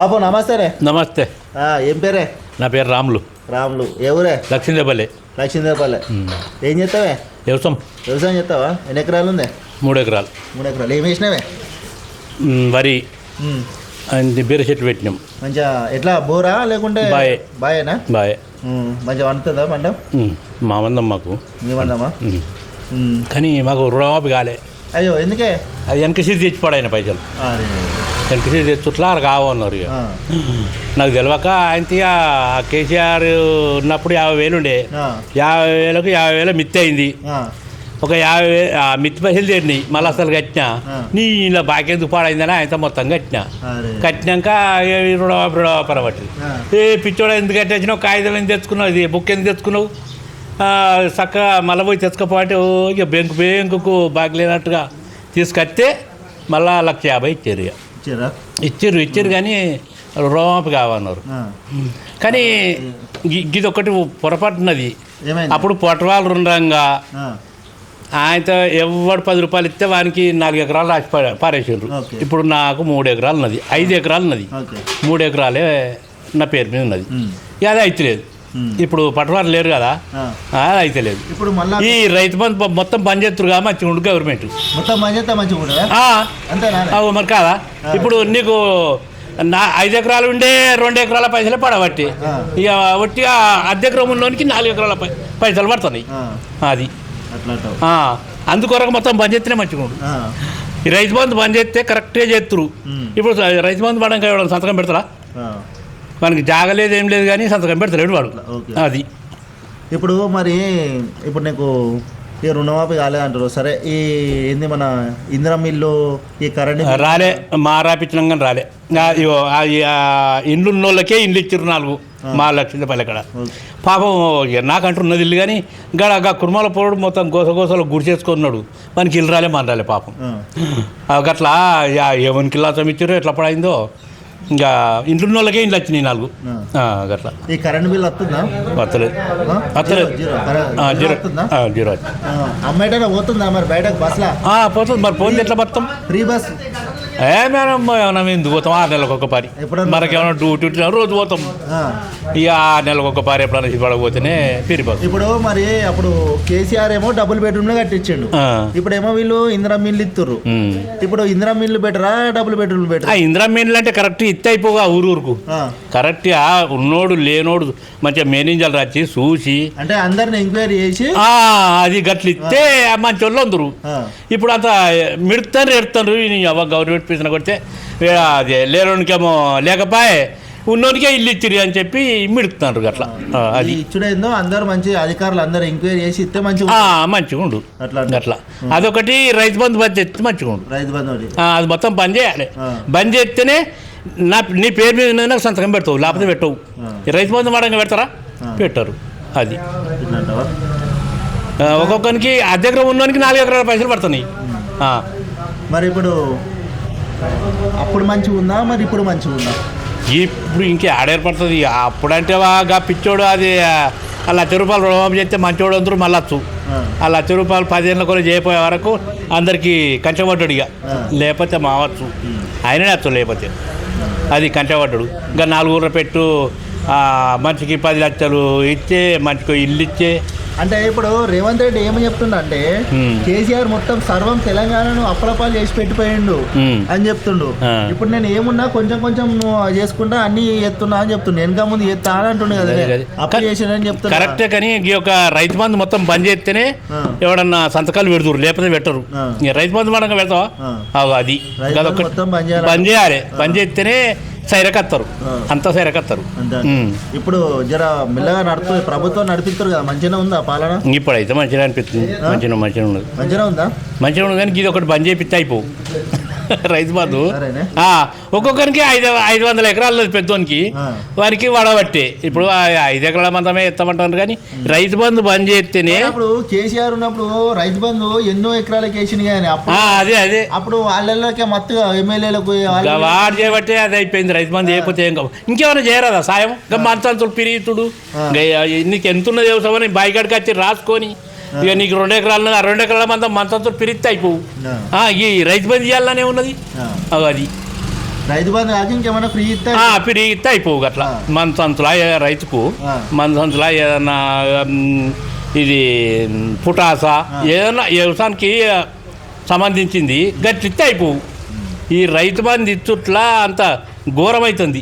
బాబు నమస్తే రే. నమస్తే. ఏం పేరే? నా పేరు రాములు. రాములు ఎవరే? లక్ష్మీదేపల్లి. లక్ష్మీదేపల్లి. ఏం చేస్తావే? వ్యవసాయం. వ్యవసాయం చేస్తావా? ఎన్ని ఎకరాలు ఉంది? 3 ఎకరాలు. 3 ఎకరాలు. ఏం వేసినావే? వరి బీర చెట్లు పెట్టినాం. మంచిగా ఎట్లా బోరా లేకుంటే బాయే? బాయేనా? బాయే. మంచిగా వండుతుందా పంట? మా మందం మాకు. మీ వందమా? కానీ మాకు రుణమాఫీ కాలే. అయ్యో ఎందుకే? అది వెనకసీది తెచ్చిపోడాయన పైసలు. వెనకసీది తెచ్చుట్లా కావన్నారు. ఇక నాకు తెలియక ఆయన కేసీఆర్ ఉన్నప్పుడు 50,000 ఉండే. 50,000కు 50,000 మిత్తి అయింది. ఒక 50,000 మిత్తి పైసలు తీరినాయి. మళ్ళీ అసలు కట్టినా నీ ఇలా బాకీ ఎందుకు పాడైందని ఆయన మొత్తం కట్టినాక రుణమాఫీ పట్టింది. ఏ పిచ్చోడ ఎందుకు కట్టించినావు? కాగితం ఎందుకు తెచ్చుకున్నావు? ఇది బుక్ ఎందుకు తెచ్చుకున్నావు? చక్కగా మళ్ళీ పోయి తెచ్చుకోపోతే ఇక బ్యాంకుకు బాకీ లేనట్టుగా తీసుకొస్తే మళ్ళా 150,000 ఇచ్చారు. ఇచ్చారు కానీ రుణమాఫీ కావన్నారు. కానీ ఇది ఒకటి పొరపాటున్నది. అప్పుడు పొట్టవాళ్ళు రుణంగా ఆయనతో ఎవడు 10 రూపాయలు ఇస్తే వానికి 4 ఎకరాలు రాసి పారేసారు. ఇప్పుడు నాకు 3 ఎకరాలు ఉన్నది, 5 ఎకరాలు ఉన్నది. 3 ఎకరాలే నా పేరు మీద ఉన్నది. అది అయితే లేదు. ఇప్పుడు పట్టవారు లేరు కదా, అది అయితే లేదు. ఇప్పుడు ఈ రైతు బంధు మొత్తం పనిచేస్తురుగా మంచిగా ఉండు గవర్నమెంట్ మొత్తం మరి కాదా? ఇప్పుడు నీకు 5 ఎకరాలు ఉండే 2 ఎకరాల పైసలే పడబట్టి ఇక ఒట్టిగా అర్ధ ఎకరం ఉన్నోనికి 4 ఎకరాల పైసలు పడుతున్నాయి. అది అందుకొరకు మొత్తం బంద్ చేస్తేనే మంచిగా ఉండు. ఈ రైతు బంధు బంద్ చేస్తే కరెక్ట్గా చేస్తురు. ఇప్పుడు రైతు బంధు పడడానికి ఎవరు సంతకం పెడతారా? మనకి జాగలేదు ఏం లేదు కానీ సంతకం పెడతలేడు వాడు. అది ఇప్పుడు మరి ఇప్పుడు నీకు ఈ రుణమాఫీ కాలేదంటారు. సరే, ఈ ఏంది మన ఇందిరమ్మ ఇల్లు ఈ కరెంట్ రాలే, మా రాపించినాం కానీ రాలే. ఇండ్లు ఉన్నోళ్ళకే ఇండ్లు ఇచ్చారు 4 మా లక్ష్మీపల్లి అక్కడ. పాపం నాకంటున్నది ఇల్లు కానీ ఇంకా కుర్మాల పోడు మొత్తం గోసగోసలో గుడి చేసుకున్నాడు. మనకి ఇల్లు రాలే, మన రాలే పాపం. అట్లా ఎవరికి ఇల్లాసం ఇచ్చారో ఎట్లా పడైందో. ఇంకా ఇంట్లో వాళ్ళకే ఇంట్లో వచ్చినాయి 4 అట్లా. ఈ కరెంట్ బిల్ వస్తుందా? వస్తలేదు. జీరో. అమ్మాయి పోతుందా మరి బయటకు బస్లా? పోతుంది. మరి పోతుంది ఎట్లా మొత్తం ఫ్రీ బస్? ఏమైనా ఎందుకు పోతాం? 6 నెలలకు ఒక పారి. మనకేమైనా డ్యూటీ రోజు పోతాం. ఇక 6 నెలలకు ఒక పారి ఎప్పుడైనా పడకపోతేనే ఫ్రీ బస్. ఇప్పుడు మరి అప్పుడు కేసీఆర్ ఏమో డబుల్ బెడ్రూమ్ లో కట్టించండు. ఇప్పుడేమో వీళ్ళు ఇందిరమ్మ ఇల్లు ఇస్తుర్రు. ఇప్పుడు ఇందిరమ్మ ఇల్లు బెటరా డబుల్ బెడ్రూమ్ బెటరా? ఇందిరమ్మ ఇల్లు అంటే కరెక్ట్ ఇత్తే అయిపోగా ఊరుకు కరెక్ట్గా ఉన్నోడు లేనోడు మంచిగా మేనేజర్లు వచ్చి చూసి అంటే అందరిని ఎంక్వైరీ చేసి అది గట్లు ఇస్తే మంచి వాళ్ళు అందరు. ఇప్పుడు అంత మిడతారు ఎడతారు. గవర్నమెంట్ పీసన కొడితే అది లేనోనికేమో లేకపోయే ఉన్నోనికే ఇల్లు ఇచ్చిరి అని చెప్పి మిడుతున్నారు అట్లా. అది ఇచ్చుడేందో అందరు మంచి అధికారులు అందరు ఎంక్వైరీ చేసి ఇస్తే మంచిగా ఉండు అట్లా. అదొకటి రైతు బంధు బంద్ చేస్తే మంచిగా ఉండు. రైతు బంధు అది మొత్తం బంద్ చేయాలి. బంద్ చేస్తేనే నీ పేరు మీద నాకు సంతకం పెడతావు, లేకపోతే పెట్టవు. రైతు బంధు వాడంగా పెడతారా? పెట్టారు. అది ఒక్కొక్కరికి అర్ధ ఎకరం ఉన్నోనికి 4 ఎకరాల పైసలు పడుతున్నాయి. మరి ఇప్పుడు అప్పుడు మంచిగా ఉందా, మరి ఇప్పుడు మంచిగా ఉందా? ఇప్పుడు ఇంకే ఆడేర్పడుతుంది. అప్పుడంటే పిచ్చోడు అది ₹1,00,000 రుణమాఫీ చేస్తే మంచోడు అందరూ మళ్ళొచ్చు. ₹1,00,000 10 ఏళ్ళ కూడా చేయపోయే వరకు అందరికీ కంచబడ్డాడు. ఇక లేకపోతే మావచ్చు ఆయననే వచ్చు. లేకపోతే అది కంచబడ్డాడు. ఇంకా 4 ఊర్ల పెట్టు మనిషికి 10 లక్షలు ఇచ్చే మనిషికి ఇల్లు ఇచ్చే. అంటే ఇప్పుడు రేవంత్ రెడ్డి ఏమని చెప్తుండ అంటే కేసీఆర్ మొత్తం సర్వం తెలంగాణను అప్పలపాలు చేసి పెట్టిపోయిండు అని చెప్తుండు. ఇప్పుడు నేను ఏమున్నా కొంచెం కొంచెం చేసుకుంటా అన్ని ఎత్తున్నా అని చెప్తుండే. వెనక ముందు ఎత్తా అని అంటుండే కదా, అప్లై చేసాడని చెప్తున్నా. కరెక్టే. కానీ ఈ యొక్క రైతు బంధు మొత్తం బంద్ చేస్తేనే ఎవడన్నా సంతకాలు పెడుతురు, లేకపోతే పెట్టరు. రైతు బంధు మనకు పెడతావా? అది బంద్ చేయాలి. బంద్ చేస్తేనే సైరకత్తారు, అంతా సైరకత్తారు. ఇప్పుడు జర మెల్లగా నడుతుంది, ప్రభుత్వం నడిపిస్తారు కదా. మంచిగా ఉందా పాలన? ఇప్పుడైతే మంచిగా అనిపిస్తుంది. మంచిగా ఉన్నది. మంచిగా ఉందా? మంచిగా ఉంది. కానీ ఇది ఒకటి బంద్ చేపిస్తే అయిపో రైతు బంధు. ఒక్కొక్కరికి 500 ఎకరాలు పెద్దోనికి వారికి వడబట్టే. ఇప్పుడు 5 ఎకరాల మందమే ఎత్తామంటారు. కానీ రైతు బంధు బంద్ చేస్తేనే. ఇప్పుడు కేసీఆర్ ఉన్నప్పుడు రైతు బంధు ఎన్నో ఎకరాలకు వేసింది కానీ అదే అప్పుడు వాళ్ళకే మత్తుగా ఎమ్మెల్యేలకు వాడు చేయబట్టే అది అయిపోయింది. రైతు బంధు చేయకపోతే ఇంకేమైనా చేయరాదా సాయం? ఇంకా మంచాలు పిరిగితుడు నీకు ఎంత ఉన్నది వ్యవసాయం బాయికాడికి వచ్చి రాసుకొని ఇక నీకు 2 ఎకరాలు 2 ఎకరాల మంది మంతంతో పిరిస్తే అయిపోవు. ఈ రైతు బంధు చేయాలనే ఉన్నది. అది రైతు బంధు కాక ఇంకేమైనా ఫ్రీ ఇస్తే ఫ్రీ ఇస్తే అయిపోవు అట్లా మన సంచులా రైతుకు మన సంచులా ఏదన్నా ఇది పుటాసా ఏదన్నా వ్యవసాయానికి సంబంధించింది గట్టిస్తే అయిపోవు. ఈ రైతు బంధు ఇచ్చుట్లా అంత ఘోరమవుతుంది.